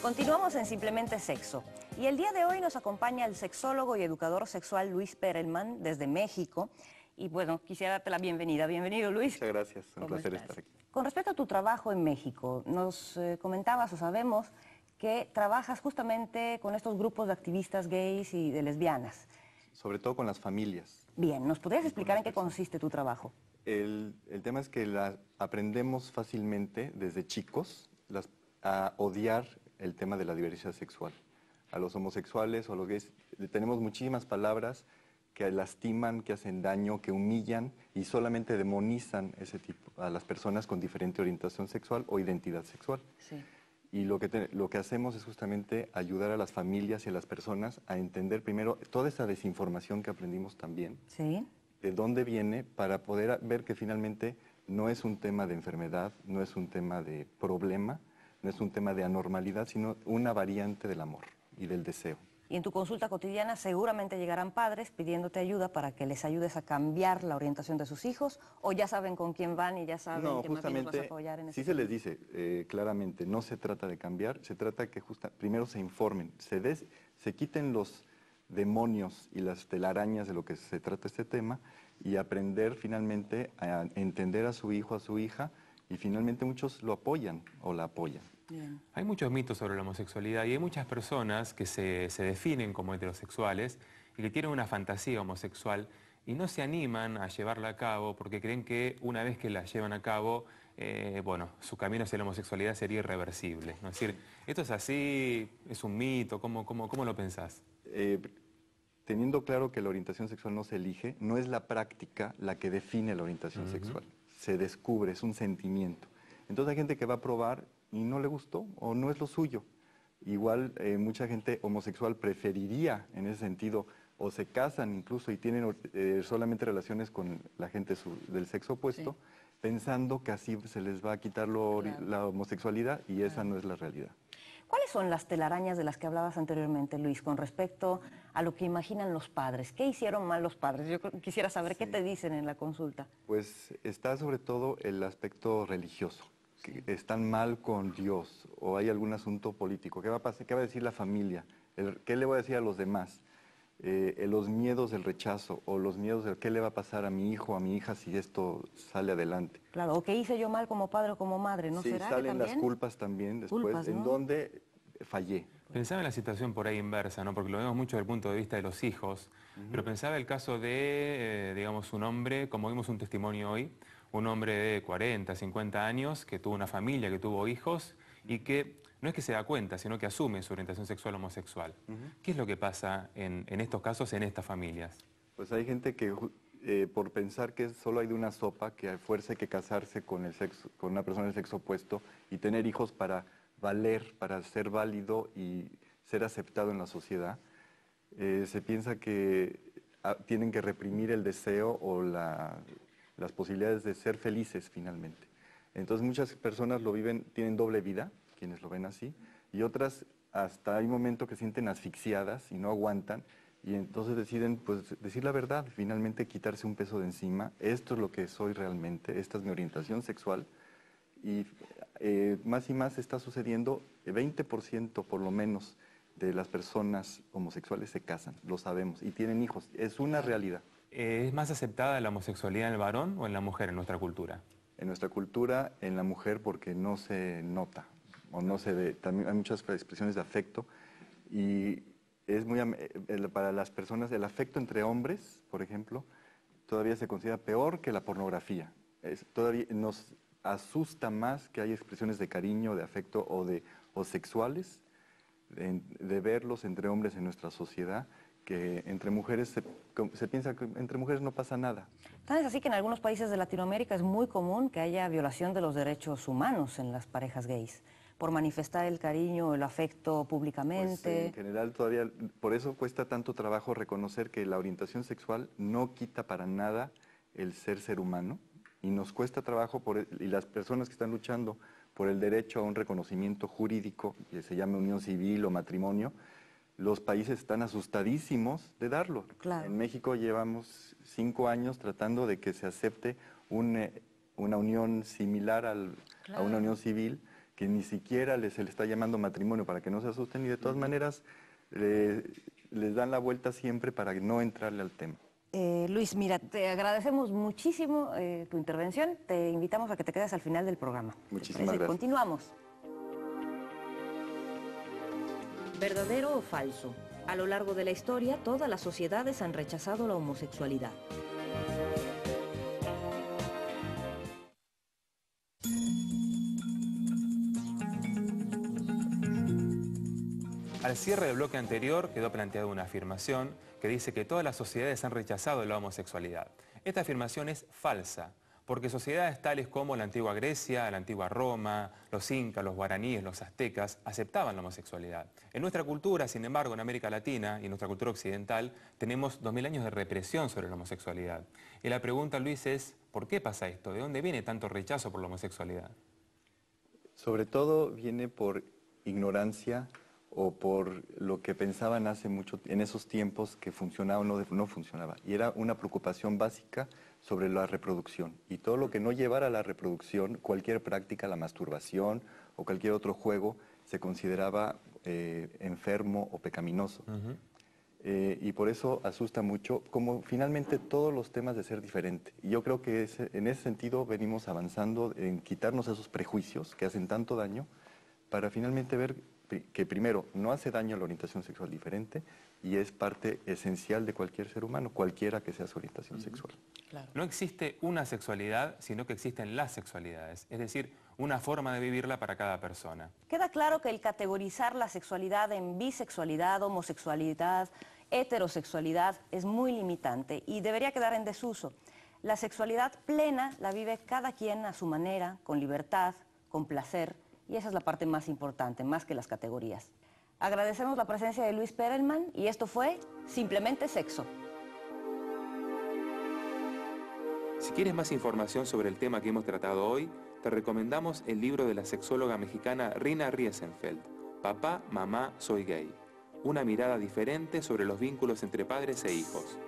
Continuamos en Simplemente Sexo. Y el día de hoy nos acompaña el sexólogo y educador sexual Luis Perelman desde México. Y bueno, quisiera darte la bienvenida. Bienvenido, Luis. Muchas gracias, un placer estás? estar aquí. Con respecto a tu trabajo en México, nos comentabas o sabemos que trabajas justamente con estos grupos de activistas gays y de lesbianas. Sobre todo con las familias. Bien, ¿nos podrías explicar en qué consiste tu trabajo? El tema es que aprendemos fácilmente desde chicos a odiar el tema de la diversidad sexual. A los homosexuales o a los gays tenemos muchísimas palabras que lastiman, que hacen daño, que humillan y solamente demonizan a las personas con diferente orientación sexual o identidad sexual. Sí. Y lo que hacemos es justamente ayudar a las familias y a las personas a entender primero toda esa desinformación que aprendimos también, Sí. de dónde viene, para poder ver que finalmente no es un tema de enfermedad, no es un tema de problema, no es un tema de anormalidad, sino una variante del amor y del deseo. Y en tu consulta cotidiana seguramente llegarán padres pidiéndote ayuda para que les ayudes a cambiar la orientación de sus hijos, o ya saben con quién van y ya saben que más bien los vas a apoyar en ese sí se les dice claramente, no se trata de cambiar, se trata que primero se informen, se quiten los demonios y las telarañas de lo que se trata este tema y aprender finalmente a entender a su hijo, a su hija, y finalmente muchos lo apoyan o la apoyan. Bien. Hay muchos mitos sobre la homosexualidad y hay muchas personas que se definen como heterosexuales y que tienen una fantasía homosexual y no se animan a llevarla a cabo porque creen que una vez que la llevan a cabo, bueno, su camino hacia la homosexualidad sería irreversible, ¿no? Es decir, ¿esto es así? ¿Es un mito? ¿Cómo lo pensás? Teniendo claro que la orientación sexual no se elige, no es la práctica la que define la orientación sexual. Se descubre, es un sentimiento. Entonces hay gente que va a probar y no le gustó o no es lo suyo. Igual mucha gente homosexual preferiría en ese sentido, o se casan incluso y tienen solamente relaciones con la gente del sexo opuesto, sí, pensando que así se les va a quitar la homosexualidad, y esa no es la realidad. ¿Cuáles son las telarañas de las que hablabas anteriormente, Luis, con respecto a lo que imaginan los padres? ¿Qué hicieron mal los padres? Yo quisiera saber qué te dicen en la consulta. Pues está sobre todo el aspecto religioso, que están mal con Dios, o hay algún asunto político. ¿Qué va a pasar? ¿Qué va a decir la familia? ¿Qué le voy a decir a los demás? Los miedos del rechazo, o los miedos de qué le va a pasar a mi hijo o a mi hija si esto sale adelante. Claro, o qué hice yo mal como padre o como madre, ¿no? Sí, ¿Será salen que también? las culpas también después, culpas, ¿no? en donde fallé. Pensaba en la situación por ahí inversa, ¿no? Porque lo vemos mucho desde el punto de vista de los hijos, pero pensaba el caso de, digamos, un hombre, como vimos un testimonio hoy, un hombre de 40, 50 años que tuvo una familia, que tuvo hijos y que no es que se da cuenta, sino que asume su orientación sexual homosexual. ¿Qué es lo que pasa en estos casos, en estas familias? Pues hay gente que por pensar que solo hay de una sopa, que a fuerza hay que casarse con una persona del sexo opuesto y tener hijos para valer, para ser válido y ser aceptado en la sociedad, se piensa que tienen que reprimir el deseo o las posibilidades de ser felices finalmente. Entonces muchas personas lo viven, tienen doble vida, quienes lo ven así, y otras hasta hay momentos que sienten asfixiadas y no aguantan, y entonces deciden pues decir la verdad, finalmente quitarse un peso de encima. Esto es lo que soy realmente, esta es mi orientación sexual, y más y más está sucediendo. 20% por lo menos de las personas homosexuales se casan, lo sabemos, y tienen hijos, es una realidad. ¿Es más aceptada la homosexualidad en el varón o en la mujer en nuestra cultura? En nuestra cultura, en la mujer, porque no se nota o no se ve. También hay muchas expresiones de afecto, y es muy para las personas el afecto entre hombres, por ejemplo, todavía se considera peor que la pornografía. Todavía nos asusta más que hay expresiones de cariño, de afecto o sexuales, de verlos entre hombres en nuestra sociedad, que entre mujeres se piensa que entre mujeres no pasa nada. Tal es así que en algunos países de Latinoamérica es muy común que haya violación de los derechos humanos en las parejas gays, por manifestar el cariño o el afecto públicamente. Pues, en general todavía, por eso cuesta tanto trabajo reconocer que la orientación sexual no quita para nada el ser humano, y nos cuesta trabajo, y las personas que están luchando por el derecho a un reconocimiento jurídico, que se llame unión civil o matrimonio, los países están asustadísimos de darlo. Claro. En México llevamos 5 años tratando de que se acepte una unión similar a una unión civil, que ni siquiera se le está llamando matrimonio para que no se asusten y de todas maneras les dan la vuelta siempre para no entrarle al tema. Luis, mira, te agradecemos muchísimo tu intervención. Te invitamos a que te quedes al final del programa. Muchísimas gracias. Continuamos. ¿Verdadero o falso? A lo largo de la historia, todas las sociedades han rechazado la homosexualidad. Al cierre del bloque anterior quedó planteada una afirmación que dice que todas las sociedades han rechazado la homosexualidad. Esta afirmación es falsa, porque sociedades tales como la antigua Grecia, la antigua Roma, los incas, los guaraníes, los aztecas, aceptaban la homosexualidad. En nuestra cultura, sin embargo, en América Latina y en nuestra cultura occidental, tenemos 2000 años de represión sobre la homosexualidad. Y la pregunta, Luis, es ¿por qué pasa esto? ¿De dónde viene tanto rechazo por la homosexualidad? Sobre todo viene por ignorancia o por lo que pensaban hace mucho, en esos tiempos, que funcionaba o no funcionaba. Y era una preocupación básica sobre la reproducción. Y todo lo que no llevara a la reproducción, cualquier práctica, la masturbación o cualquier otro juego, se consideraba enfermo o pecaminoso. Y por eso asusta mucho, como finalmente todos los temas de ser diferente. Y yo creo que en ese sentido venimos avanzando en quitarnos esos prejuicios que hacen tanto daño, para finalmente ver que primero no hace daño a la orientación sexual diferente y es parte esencial de cualquier ser humano, cualquiera que sea su orientación sexual. Claro. No existe una sexualidad, sino que existen las sexualidades, es decir, una forma de vivirla para cada persona. Queda claro que el categorizar la sexualidad en bisexualidad, homosexualidad, heterosexualidad es muy limitante y debería quedar en desuso. La sexualidad plena la vive cada quien a su manera, con libertad, con placer, y esa es la parte más importante, más que las categorías. Agradecemos la presencia de Luis Perelman y esto fue Simplemente Sexo. Si quieres más información sobre el tema que hemos tratado hoy, te recomendamos el libro de la sexóloga mexicana Rina Riesenfeld, Papá, Mamá, Soy Gay. Una mirada diferente sobre los vínculos entre padres e hijos.